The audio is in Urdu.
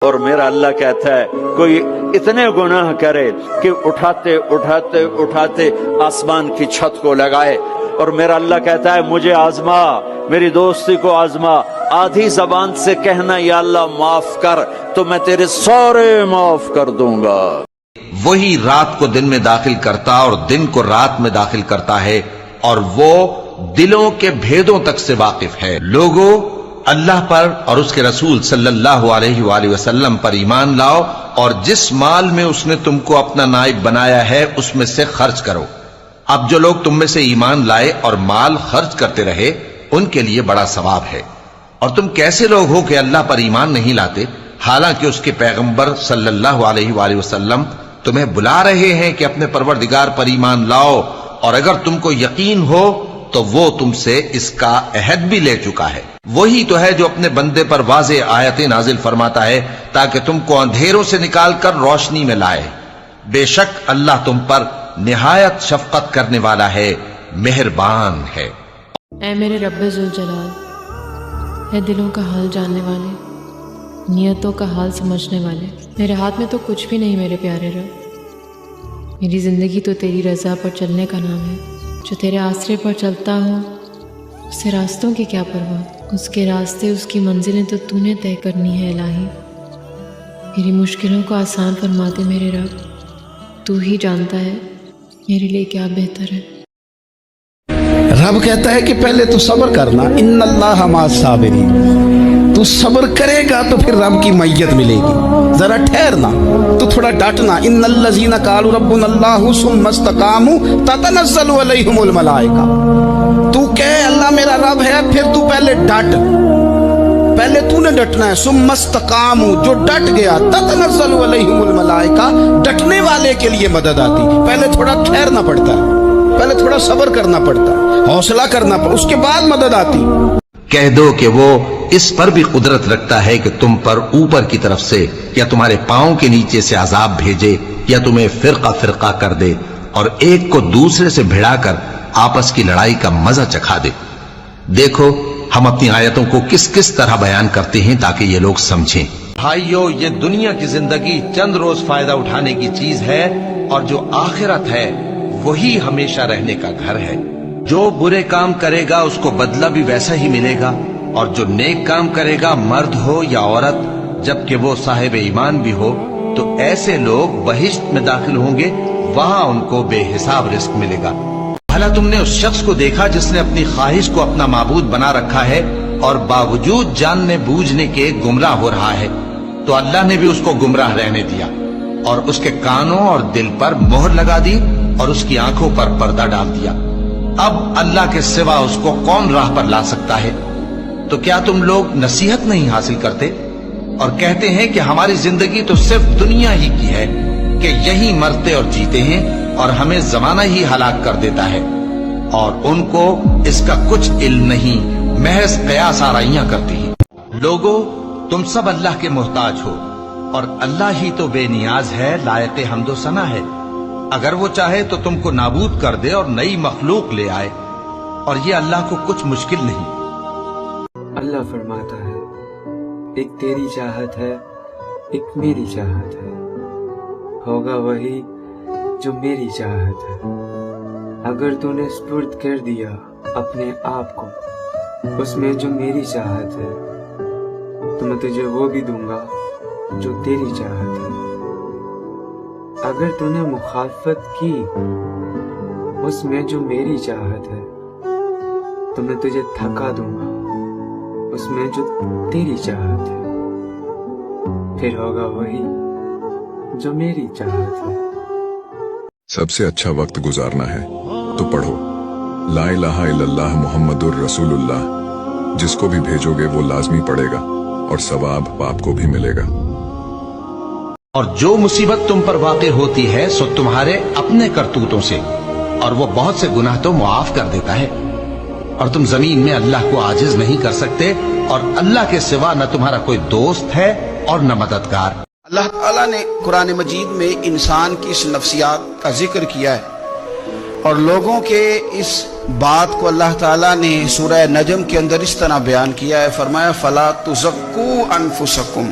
اور میرا اللہ کہتا ہے کوئی اتنے گناہ کرے کہ اٹھاتے اٹھاتے اٹھاتے آسمان کی چھت کو لگائے، اور میرا اللہ کہتا ہے مجھے آزما، میری دوستی کو آزما، آدھی زبان سے کہنا یا اللہ معاف کر تو میں تیرے سارے معاف کر دوں گا۔ وہی رات کو دن میں داخل کرتا اور دن کو رات میں داخل کرتا ہے، اور وہ دلوں کے بھیدوں تک سے واقف ہے۔ لوگوں، اللہ پر اور اس کے رسول صلی اللہ علیہ وآلہ وسلم پر ایمان لاؤ، اور جس مال میں اس نے تم کو اپنا نائب بنایا ہے اس میں سے خرچ کرو۔ اب جو لوگ تم میں سے ایمان لائے اور مال خرچ کرتے رہے ان کے لیے بڑا ثواب ہے۔ اور تم کیسے لوگ ہو کہ اللہ پر ایمان نہیں لاتے، حالانکہ اس کے پیغمبر صلی اللہ علیہ وآلہ وسلم تمہیں بلا رہے ہیں کہ اپنے پروردگار پر ایمان لاؤ، اور اگر تم کو یقین ہو تو وہ تم سے اس کا عہد بھی لے چکا ہے۔ وہی تو ہے جو اپنے بندے پر واضح آیتیں نازل فرماتا ہے تاکہ تم کو اندھیروں سے نکال کر روشنی میں لائے۔ بے شک اللہ تم پر نہایت شفقت کرنے والا ہے، مہربان ہے۔ اے میرے رب ذوالجلال، اے دلوں کا حال جاننے والے، نیتوں کا حال سمجھنے والے، میرے ہاتھ میں تو کچھ بھی نہیں میرے پیارے رب۔ میری زندگی تو تیری رضا پر چلنے کا نام ہے۔ جو تیرے آسرے پر چلتا ہو اسے راستوں کی کیا پرواہ، اس کے راستے اس کی منزلیں تو تو نے طے کرنی ہے الہی۔ میری مشکلوں کو آسان فرما دے میرے رب، تو ہی جانتا ہے میرے لیے کیا بہتر ہے۔ رب کہتا ہے کہ پہلے تو صبر کرنا، ان اللہ مع الصابرین، تو صبر کرے گا تو پھر رب کی معیت ملے گی۔ ذرا ٹھہرنا تو تھوڑا ڈٹنا، ان الذین قالوا ربنا اللہ ثم استقاموا تتنزل علیہم الملائکہ، تو کہے اللہ میرا رب ہے، پھر تو پہلے ڈٹ، پہلے تو نے ڈٹنا ہے۔ ثم استقاموا، جو ڈٹ گیا، تتنزل علیہم الملائکہ، ڈٹنے والے کے لیے مدد آتی۔ پہلے تھوڑا ٹھہرنا پڑتا ہے، پہلے تھوڑا صبر کرنا پڑتا ہے، حوصلہ کرنا پڑتا، اس کے بعد مدد آتی۔ کہہ دو کہ وہ اس پر بھی قدرت رکھتا ہے کہ تم پر اوپر کی طرف سے یا تمہارے پاؤں کے نیچے سے عذاب بھیجے، یا تمہیں فرقہ فرقہ کر دے اور ایک کو دوسرے سے بھڑا کر آپس کی لڑائی کا مزہ چکھا دے۔ دیکھو ہم اپنی آیتوں کو کس کس طرح بیان کرتے ہیں تاکہ یہ لوگ سمجھیں۔ بھائیو، یہ دنیا کی زندگی چند روز فائدہ اٹھانے کی چیز ہے، اور جو آخرت ہے وہی ہمیشہ رہنے کا گھر ہے۔ جو برے کام کرے گا اس کو بدلہ بھی ویسا ہی ملے گا، اور جو نیک کام کرے گا، مرد ہو یا عورت، جبکہ وہ صاحب ایمان بھی ہو، تو ایسے لوگ بہشت میں داخل ہوں گے، وہاں ان کو بے حساب رزق ملے گا۔ بھلا تم نے اس شخص کو دیکھا جس نے اپنی خواہش کو اپنا معبود بنا رکھا ہے اور باوجود جاننے بوجھنے کے گمراہ ہو رہا ہے؟ تو اللہ نے بھی اس کو گمراہ رہنے دیا، اور اس کے کانوں اور دل پر مہر لگا دی، اور اس کی آنکھوں پر پردہ ڈال دیا۔ اب اللہ کے سوا اس کو کون راہ پر لا سکتا ہے؟ تو کیا تم لوگ نصیحت نہیں حاصل کرتے اور کہتے ہیں کہ ہماری زندگی تو صرف دنیا ہی کی ہے، کہ یہی مرتے اور جیتے ہیں اور ہمیں زمانہ ہی ہلاک کر دیتا ہے، اور ان کو اس کا کچھ علم نہیں، محض قیاس آرائیاں کرتی ہیں۔ لوگوں، تم سب اللہ کے محتاج ہو، اور اللہ ہی تو بے نیاز ہے، لائق حمد و ثنا ہے۔ اگر وہ چاہے تو تم کو نابود کر دے اور نئی مخلوق لے آئے، اور یہ اللہ کو کچھ مشکل نہیں۔ اللہ فرماتا ہے، ایک تیری چاہت ہے، ایک میری چاہت ہے، ہوگا وہی جو میری چاہت ہے۔ اگر تو نے سپرد کر دیا اپنے آپ کو اس میں جو میری چاہت ہے، تو میں تجھے وہ بھی دوں گا جو تیری چاہت ہے۔ اگر تو نے مخالفت کی اس میں جو میری چاہت ہے، تو میں تجھے تھکا دوں گا اس میں جو تیری چاہت ہے، پھر ہوگا وہی جو میری چاہت ہے۔ سب سے اچھا وقت گزارنا ہے تو پڑھو لا الہ الا اللہ محمد الرسول اللہ، جس کو بھی بھیجو گے وہ لازمی پڑھے گا، اور ثواب باپ کو بھی ملے گا۔ اور جو مصیبت تم پر واقع ہوتی ہے سو تمہارے اپنے کرتوتوں سے، اور وہ بہت سے گناہ تو معاف کر دیتا ہے، اور تم زمین میں اللہ کو عاجز نہیں کر سکتے، اور اللہ کے سوا نہ تمہارا کوئی دوست ہے اور نہ مددگار۔ اللہ تعالیٰ نے قرآن مجید میں انسان کی اس نفسیات کا ذکر کیا ہے، اور لوگوں کے اس بات کو اللہ تعالیٰ نے سورہ نجم کے اندر اس طرح بیان کیا ہے، فرمایا فَلَا تُزَكُّوا أَنفُسَكُمْ،